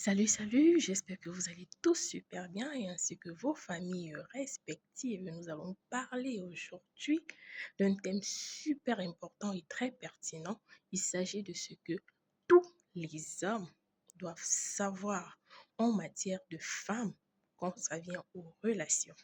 Salut, j'espère que vous allez tous super bien et ainsi que vos familles respectives. Nous allons parler aujourd'hui d'un thème super important et très pertinent. Il s'agit de ce que tous les hommes doivent savoir en matière de femmes quand ça vient aux relations.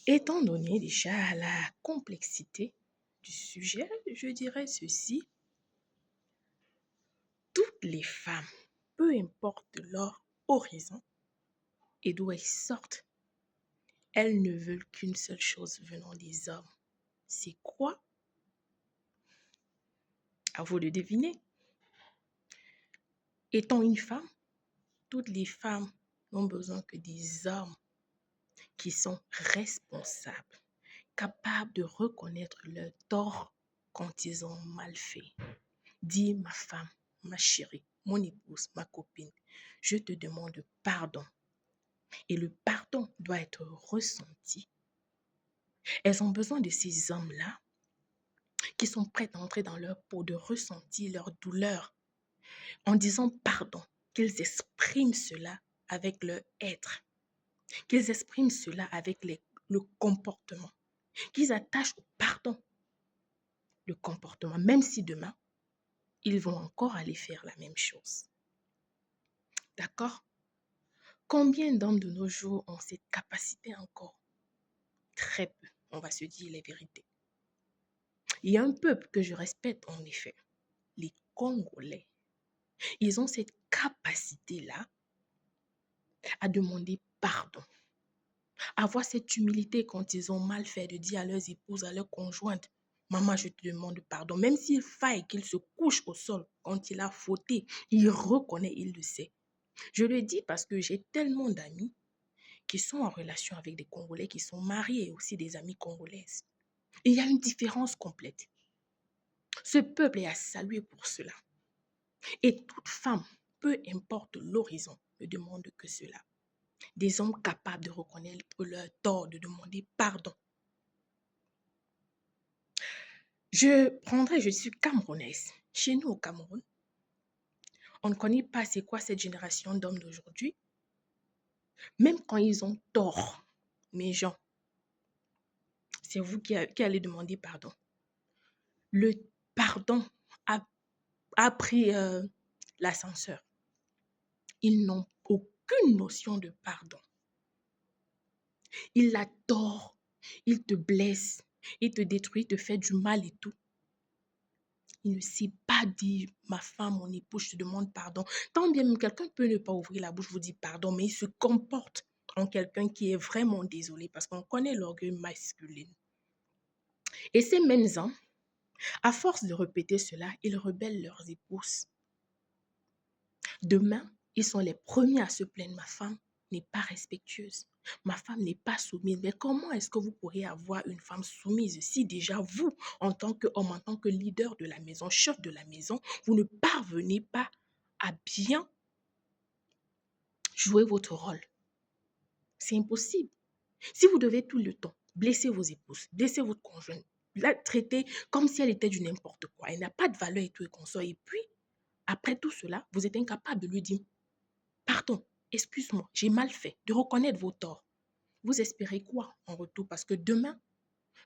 Étant donné déjà la complexité du sujet, je dirais ceci: toutes les femmes, peu importe leur horizon et d'où elles sortent, elles ne veulent qu'une seule chose venant des hommes. C'est quoi? À vous de deviner. Étant une femme, toutes les femmes n'ont besoin que des hommes qui sont responsables, capables de reconnaître leur tort quand ils ont mal fait. Dis ma femme, ma chérie, mon épouse, ma copine, je te demande pardon. Et le pardon doit être ressenti. Elles ont besoin de ces hommes-là qui sont prêts à entrer dans leur peau, de ressentir leur douleur en disant pardon, qu'ils expriment cela avec leur être, qu'ils expriment cela avec le comportement, qu'ils attachent au pardon le comportement, même si demain, ils vont encore aller faire la même chose. D'accord? Combien d'hommes de nos jours ont cette capacité encore? Très peu, on va se dire les vérités. Il y a un peuple que je respecte en effet, les Congolais. Ils ont cette capacité-là à demander pardon, à avoir cette humilité quand ils ont mal fait, de dire à leurs épouses, à leurs conjointes: maman, je te demande pardon. Même s'il faille qu'il se couche au sol quand il a fauté, il reconnaît, il le sait. Je le dis parce que j'ai tellement d'amis qui sont en relation avec des Congolais, qui sont mariés, et aussi des amies congolaises. Et il y a une différence complète. Ce peuple est à saluer pour cela. Et toute femme, peu importe l'horizon, ne demande que cela. Des hommes capables de reconnaître leur tort, de demander pardon. Je suis camerounaise. Chez nous au Cameroun, on ne connaît pas c'est quoi cette génération d'hommes d'aujourd'hui. Même quand ils ont tort, mes gens, c'est vous qui allez demander pardon. Le pardon a pris l'ascenseur. Ils n'ont aucune notion de pardon. Il a tort, il te blesse, il te détruit, il te fait du mal et tout. Il ne sait pas dire ma femme, mon époux, je te demande pardon. Tant bien même quelqu'un peut ne pas ouvrir la bouche, vous dire pardon, mais il se comporte en quelqu'un qui est vraiment désolé parce qu'on connaît l'orgueil masculin. Et ces mêmes hommes, à force de répéter cela, ils rebellent leurs épouses. Demain, ils sont les premiers à se plaindre: ma femme n'est pas respectueuse, ma femme n'est pas soumise. Mais comment est-ce que vous pourriez avoir une femme soumise si déjà vous, en tant qu'homme, en tant que leader de la maison, chef de la maison, vous ne parvenez pas à bien jouer votre rôle? C'est impossible. Si vous devez tout le temps blesser vos épouses, blesser votre conjointe, la traiter comme si elle était du n'importe quoi, elle n'a pas de valeur et tout et qu'on soit, et puis, après tout cela, vous êtes incapable de lui dire pardon, excuse-moi, j'ai mal fait, de reconnaître vos torts. Vous espérez quoi en retour? Parce que demain,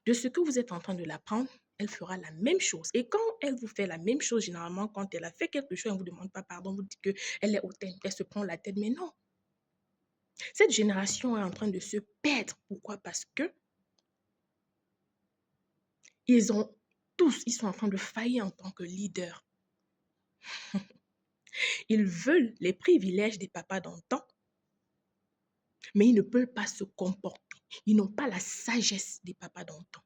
de ce que vous êtes en train de l'apprendre, elle fera la même chose. Et quand elle vous fait la même chose, généralement, quand elle a fait quelque chose, elle ne vous demande pas pardon, vous dites qu'elle est hautaine, qu'elle se prend la tête. Mais non, cette génération est en train de se perdre. Pourquoi? Parce que ils sont en train de faillir en tant que leader. Ils veulent les privilèges des papas d'antan, mais ils ne peuvent pas se comporter. Ils n'ont pas la sagesse des papas d'antan.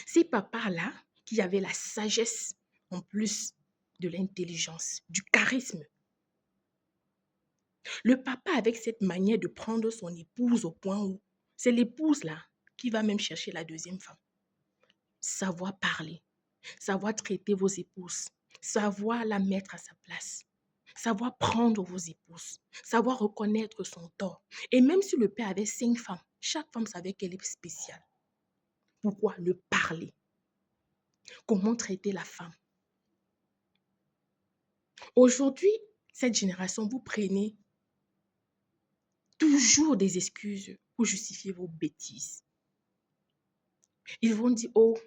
Ces papas-là, qui avaient la sagesse en plus de l'intelligence, du charisme. Le papa avec cette manière de prendre son épouse au point où c'est l'épouse-là qui va même chercher la deuxième femme. Savoir parler, savoir traiter vos épouses, savoir la mettre à sa place, savoir prendre vos épouses, savoir reconnaître son tort. Et même si le père avait 5 femmes, chaque femme savait qu'elle est spéciale. Pourquoi? Le parler. Comment traiter la femme? Aujourd'hui, cette génération, vous prenez toujours des excuses pour justifier vos bêtises. Ils vont dire, oh,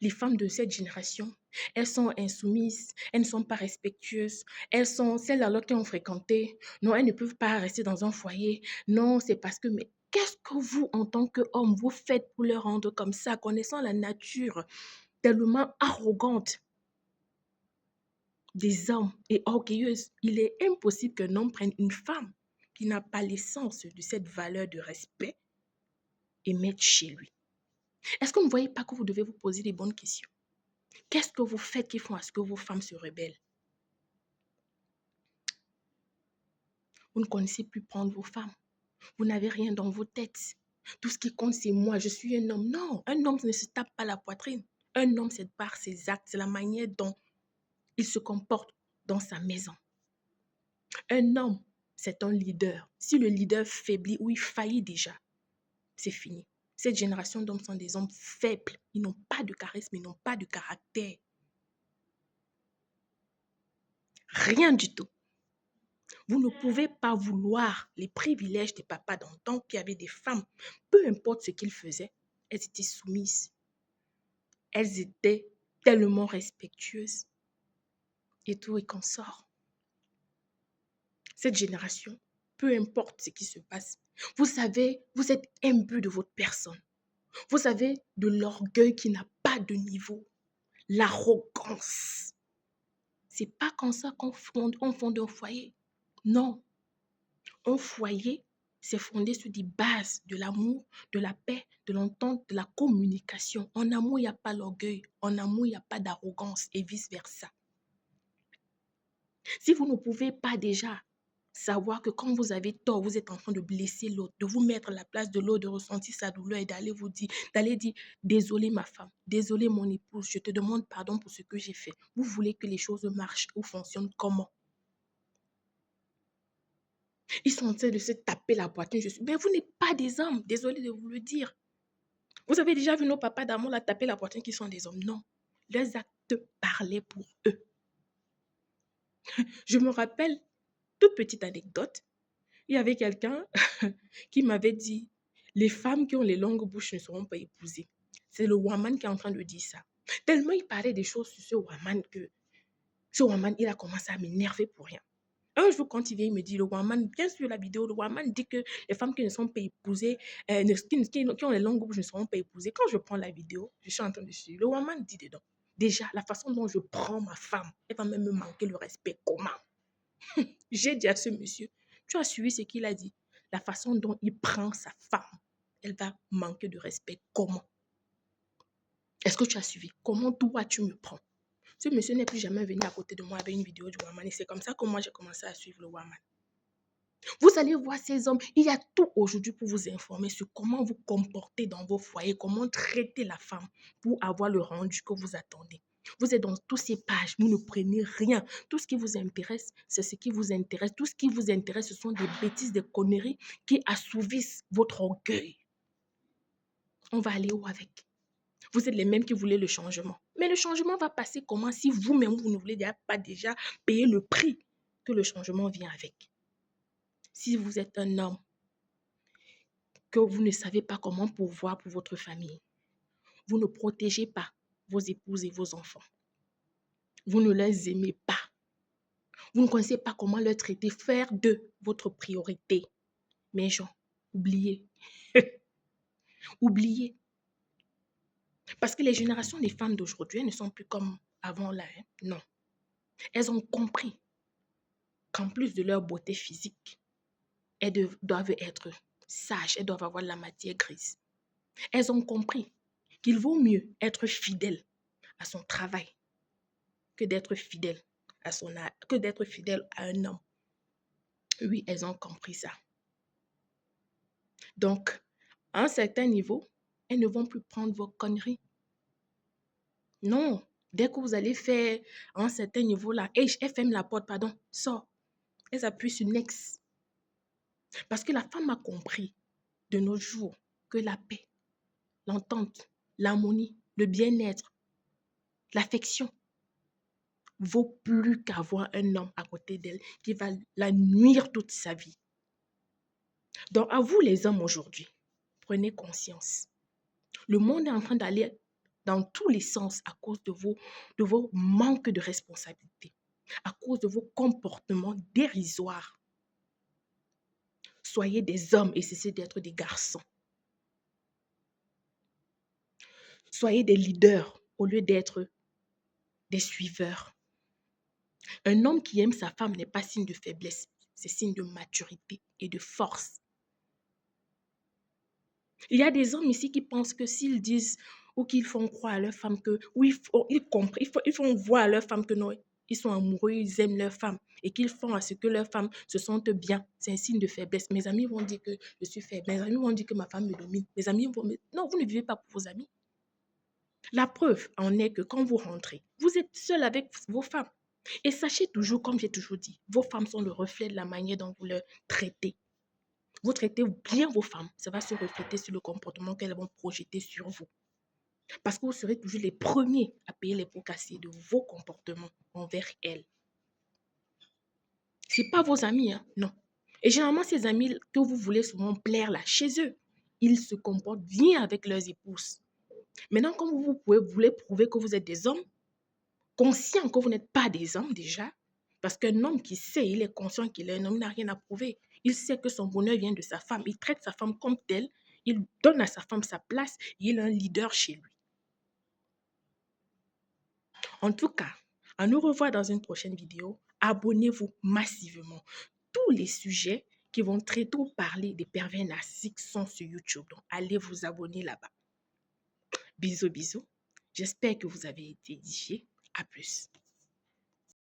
les femmes de cette génération, elles sont insoumises, elles ne sont pas respectueuses, elles sont celles alors qui ont fréquenté. Non, elles ne peuvent pas rester dans un foyer. Non, c'est parce que, mais qu'est-ce que vous, en tant qu'homme, vous faites pour leur rendre comme ça, connaissant la nature tellement arrogante des hommes et orgueilleuse? Il est impossible qu'un homme prenne une femme qui n'a pas l'essence de cette valeur de respect et mette chez lui. Est-ce que vous ne voyez pas que vous devez vous poser les bonnes questions? Qu'est-ce que vous faites qui font à ce que vos femmes se rebellent? Vous ne connaissez plus prendre vos femmes. Vous n'avez rien dans vos têtes. Tout ce qui compte, c'est moi, je suis un homme. Non, un homme ne se tape pas la poitrine. Un homme, c'est par ses actes, c'est la manière dont il se comporte dans sa maison. Un homme, c'est un leader. Si le leader faiblit ou il faillit déjà, c'est fini. Cette génération d'hommes sont des hommes faibles. Ils n'ont pas de charisme, ils n'ont pas de caractère. Rien du tout. Vous ne pouvez pas vouloir les privilèges des papas d'antan qui avaient des femmes. Peu importe ce qu'ils faisaient, elles étaient soumises. Elles étaient tellement respectueuses et tout et consort. Cette génération, peu importe ce qui se passe, vous savez, vous êtes imbu de votre personne. Vous avez de l'orgueil qui n'a pas de niveau. L'arrogance. C'est pas comme ça qu'on fonde un foyer. Non. Un foyer, c'est fondé sur des bases de l'amour, de la paix, de l'entente, de la communication. En amour, il n'y a pas l'orgueil. En amour, il n'y a pas d'arrogance et vice-versa. Si vous ne pouvez pas déjà savoir que quand vous avez tort, vous êtes en train de blesser l'autre, de vous mettre à la place de l'autre, de ressentir sa douleur et d'aller dire, désolé ma femme, désolé mon épouse, je te demande pardon pour ce que j'ai fait. Vous voulez que les choses marchent ou fonctionnent comment? Ils sont en train de se taper la poitrine. Mais vous n'êtes pas des hommes, désolé de vous le dire. Vous avez déjà vu nos papas d'amour la taper la poitrine qui sont des hommes? Non. Leurs actes parlaient pour eux. Je me rappelle, toute petite anecdote, il y avait quelqu'un qui m'avait dit, les femmes qui ont les longues bouches ne seront pas épousées. C'est le woman qui est en train de dire ça. Tellement il parlait des choses sur ce woman que ce woman, il a commencé à m'énerver pour rien. Un jour, quand il vient, il me dit, le woman, bien sûr, la vidéo, le woman dit que les femmes qui ne sont pas épousées, qui ont les longues bouches ne seront pas épousées. Quand je prends la vidéo, je suis en train de suivre. Le woman dit dedans, déjà, la façon dont je prends ma femme, elle va même me manquer le respect. Comment? J'ai dit à ce monsieur, tu as suivi ce qu'il a dit. La façon dont il prend sa femme, elle va manquer de respect. Comment? Est-ce que tu as suivi? Comment toi tu me prends? Ce monsieur n'est plus jamais venu à côté de moi avec une vidéo du woman et c'est comme ça que moi j'ai commencé à suivre le woman. Vous allez voir ces hommes, il y a tout aujourd'hui pour vous informer sur comment vous comporter dans vos foyers, comment traiter la femme pour avoir le rendu que vous attendez. Vous êtes dans toutes ces pages, vous ne prenez rien. Tout ce qui vous intéresse, c'est ce qui vous intéresse. Tout ce qui vous intéresse, ce sont des bêtises, des conneries qui assouvissent votre orgueil. On va aller où avec? Vous êtes les mêmes qui voulaient le changement. Mais le changement va passer comment si vous-même, vous ne voulez pas déjà payer le prix que le changement vient avec? Si vous êtes un homme, que vous ne savez pas comment pourvoir pour votre famille, vous ne protégez pas vos épouses et vos enfants, vous ne les aimez pas, vous ne connaissez pas comment leur traiter, faire de votre priorité. Mes gens, oubliez. Oubliez. Parce que les générations des femmes d'aujourd'hui, elles ne sont plus comme avant là. Non. Elles ont compris qu'en plus de leur beauté physique, elles doivent être sages, elles doivent avoir la matière grise. Elles ont compris qu'il vaut mieux être fidèle à son travail que d'être fidèle à un homme. Oui, elles ont compris ça. Donc, à un certain niveau, elles ne vont plus prendre vos conneries. Non, dès que vous allez faire à un certain niveau là, elle ferme la porte, pardon, sort. Elles appuient sur next. Parce que la femme a compris de nos jours que la paix, l'entente, l'harmonie, le bien-être, l'affection, vaut plus qu'avoir un homme à côté d'elle qui va la nuire toute sa vie. Donc, à vous les hommes aujourd'hui, prenez conscience. Le monde est en train d'aller dans tous les sens à cause de vos manques de responsabilité, à cause de vos comportements dérisoires. Soyez des hommes et cessez d'être des garçons. Soyez des leaders au lieu d'être des suiveurs. Un homme qui aime sa femme n'est pas signe de faiblesse, c'est signe de maturité et de force. Il y a des hommes ici qui pensent que s'ils disent ou qu'ils font croire à leur femme que, oui, ils font voir à leur femme que non, ils sont amoureux, ils aiment leur femme et qu'ils font à ce que leur femme se sente bien. C'est un signe de faiblesse. Mes amis vont dire que je suis faible. Mes amis vont dire que ma femme me domine. Mes amis vont me... Non, vous ne vivez pas pour vos amis. La preuve en est que quand vous rentrez, vous êtes seul avec vos femmes. Et sachez toujours, comme j'ai toujours dit, vos femmes sont le reflet de la manière dont vous leur traitez. Vous traitez bien vos femmes, ça va se refléter sur le comportement qu'elles vont projeter sur vous. Parce que vous serez toujours les premiers à payer les pots cassés de vos comportements envers elles. Ce n'est pas vos amis, hein? Non. Et généralement, ces amis que vous voulez souvent plaire là, chez eux, ils se comportent bien avec leurs épouses. Maintenant, comme vous voulez prouver que vous êtes des hommes, conscient que vous n'êtes pas des hommes déjà, parce qu'un homme qui sait, il est conscient qu'il est un homme, il n'a rien à prouver. Il sait que son bonheur vient de sa femme. Il traite sa femme comme telle. Il donne à sa femme sa place. Il est un leader chez lui. En tout cas, à nous revoir dans une prochaine vidéo. Abonnez-vous massivement. Tous les sujets qui vont très tôt parler des pervers narcissiques sont sur YouTube. Donc, allez vous abonner là-bas. Bisous, bisous. J'espère que vous avez été édifiés. À plus.